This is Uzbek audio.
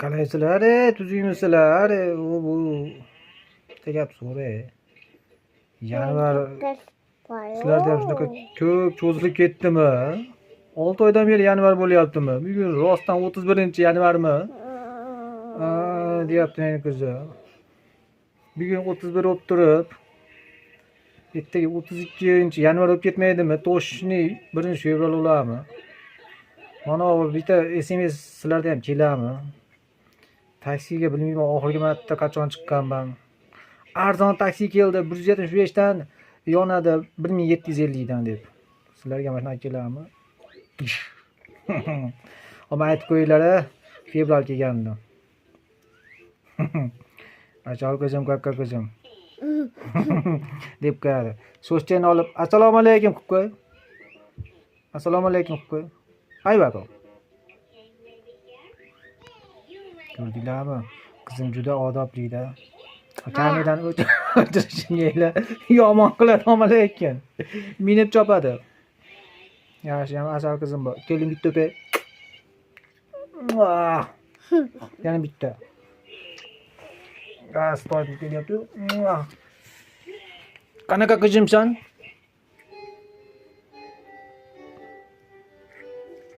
Qalaysizlar, tuzukmisizlar? Bu gap so'ra. Yanvar sizlarda ham shunaqa ko'p cho'zilib ketdimi? 6 oydan beri yanvar bo'lyaptimi? Bugun rostdan 31-yanvarmi? Deyapti meni qizi. Bugun 31 bo'lib turib, ertaga 32-yanvar bo'lib ketmaydimi? To'shni 1-fevral bo'ladimi? Mana bu bitta SMS sizlarda ham keladimi? Taksiga bilmayman oxirgi marta qachon chiqqanman. Arzon taksi keldi 175 dan yonadi 1750 dan deb. Sizlarga mana shunaqa keladimi? Ama aytib qo'yinglar, fevral kelganini. Achal ko'zim, kakka ko'zim. deb qo'yadi. So'zchani olib, assalomu alaykum qilib qo'y. Assalomu alaykum qilib qo'y. Hay bako. Ko'rdinglarmi? Qizim juda odobli-da. Kameradan o'chirishinglar yomon qiladi omalar ekan. Minib chopadi. Yaxshi, ham asal qizim bor. Keling bitta o'pay. Yana bitta. Stoy kelyapti. Qanaqa qizimsan?